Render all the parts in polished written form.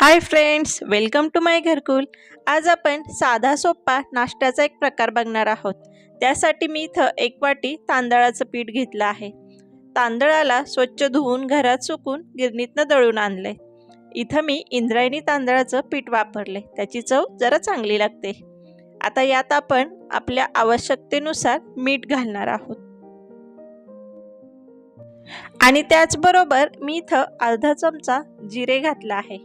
Hi friends, welcome to माय घरकुल. आज आपण साधा सोपा नाश्त्याचा एक प्रकार बघणार आहोत. त्यासाठी मी इथं एक वाटी तांदळाचं पीठ घेतलं आहे. तांदळाला स्वच्छ धुवून घरात सुकून गिरणीतनं दळून आणले. इथं मी इंद्रायणी तांदळाचं पीठ वापरले, त्याची चव जरा चांगली लागते. आता यात आपण आपल्या आवश्यकतेनुसार मीठ घालणार आहोत आणि त्याचबरोबर मी इथं अर्धा चमचा जिरे घातला आहे.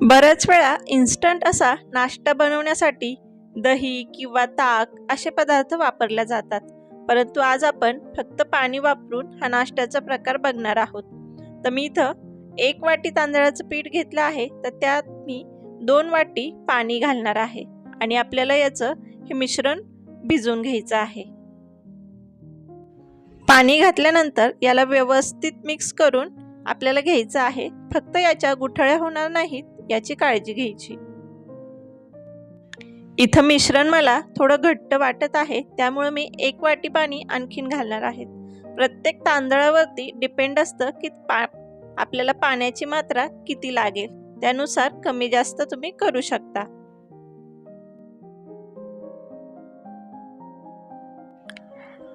बऱ्याच वेळा इन्स्टंट असा नाश्ता बनवण्यासाठी दही किंवा ताक असे पदार्थ वापरले जातात, परंतु आज आपण फक्त पाणी वापरून हा नाश्त्याचा प्रकार बघणार आहोत. तर मी इथं एक वाटी तांदळाचं पीठ घेतलं आहे, तर त्यात मी 2 वाटी पाणी घालणार आहे आणि आपल्याला याचं हे मिश्रण भिजवून घ्यायचं आहे. पाणी घातल्यानंतर याला व्यवस्थित मिक्स करून आपल्याला घ्यायचं आहे. फक्त याच्या गुठळ्या होणार नाहीत याची काळजी घ्यायची. इथं मिश्रण मला थोडं घट्ट वाटत आहे, त्यामुळे मी 1 वाटी पाणी आणखीन घालणार आहे. प्रत्येक तांदळावरती डिपेंड असतं की आपल्याला पाण्याची मात्रा किती लागेल, त्यानुसार कमी जास्त तुम्ही करू शकता.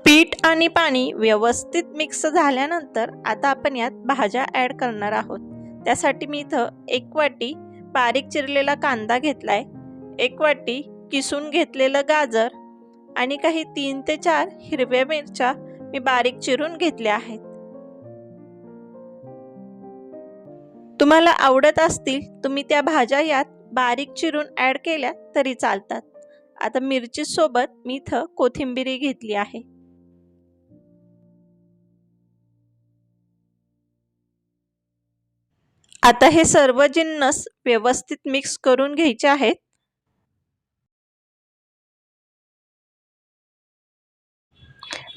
पीठ आणि पाणी व्यवस्थित मिक्स झाल्यानंतर आता आपण यात भाज्या ॲड करणार आहोत. त्यासाठी मी इथं 1 वाटी बारीक चिरलेला कांदा घेतलाय, 1 वाटी किसून घेतलेलं गाजर आणि काही 3 ते 4 हिरव्या मिरच्या मी बारीक चिरून घेतल्या आहेत. तुम्हाला आवडत असतील तुम्ही त्या भाज्या यात बारीक चिरून ॲड केल्या तरी चालतात. आता मिरची सोबत मी इथं कोथिंबीर घेतली आहे. आता हे सर्व जिन्नस व्यवस्थित मिक्स करून घ्यायचे आहेत.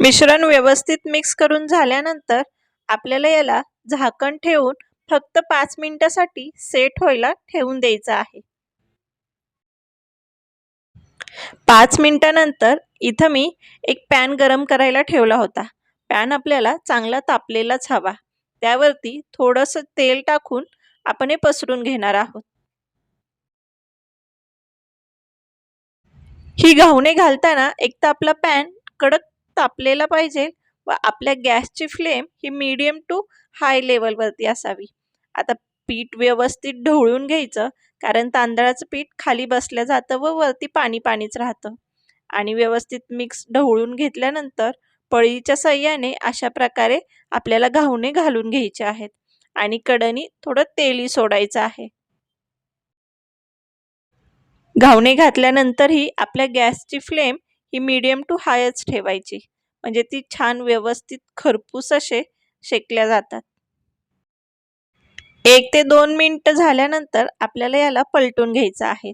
मिश्रण व्यवस्थित मिक्स करून झाल्यानंतर आपल्याला याला झाकण ठेवून फक्त 5 मिनिटासाठी सेट व्हायला ठेवून द्यायचं आहे. 5 मिनिटानंतर इथं मी एक पॅन गरम करायला ठेवला होता. पॅन आपल्याला चांगला तापलेलाच हवा. त्यावरती थोडंसं तेल टाकून आपण हे पसरून घेणार आहोत. ही घावणे घालताना एक तर आपला पॅन कडक तापलेला पाहिजे व आपल्या गॅसची फ्लेम ही मीडियम टू हाय लेवलवरती असावी. आता पीठ व्यवस्थित ढवळून घ्यायचं, कारण तांदळाचं पीठ खाली बसलं जातं व वरती पाणी पाणीच राहतं. आणि व्यवस्थित मिक्स ढवळून घेतल्यानंतर पळीच्या साहाय्याने अशा प्रकारे आपल्याला घावणे घालून घ्यायचे आहेत आणि कढईत थोडं तेलही सोडायचं आहे. घावणे घातल्यानंतरही आपल्या गॅसची फ्लेम ही मीडियम टू हायच ठेवायची, म्हणजे ती छान व्यवस्थित खरपूस असे शेकल्या जातात. 1 ते 2 मिनिटं झाल्यानंतर आपल्याला याला पलटून घ्यायचं आहे.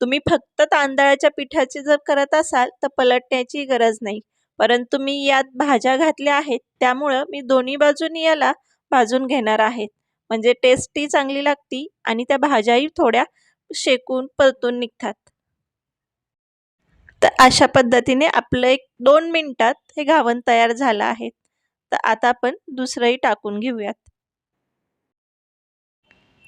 तुम्ही फक्त तांदळाच्या पिठाची जर करत असाल तर पलटण्याची गरज नाही, परंतु मी यात भाज्या घातल्या आहेत त्यामुळं मी दोन्ही बाजूनी याला भाजून घेणार आहे, म्हणजे टेस्टही चांगली लागती आणि त्या भाज्याही थोड्या शेकून परतून निघतात. तर अशा पद्धतीने आपलं 1-2 मिनिटात हे घावन तयार झालं आहे. तर आता आपण दुसरंही टाकून घेऊयात.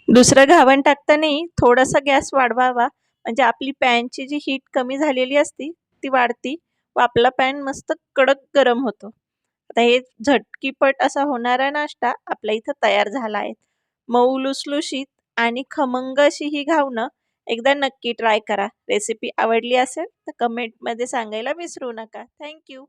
दुसरं घावन टाकतानाही थोडासा गॅस वाढवावा, म्हणजे आपली पॅनची जी हीट कमी झालेली असती ती वाढती व आपला पॅन मस्त कडक गरम होतो. आता हे झटकीपट असा होणारा नाश्ता आपल्या इथं तयार झाला आहे. मऊ लुसलुशीत आणि खमंग अशी ही घावणं एकदा नक्की ट्राय करा. रेसिपी आवडली असेल तर कमेंटमध्ये सांगायला विसरू नका. थँक्यू.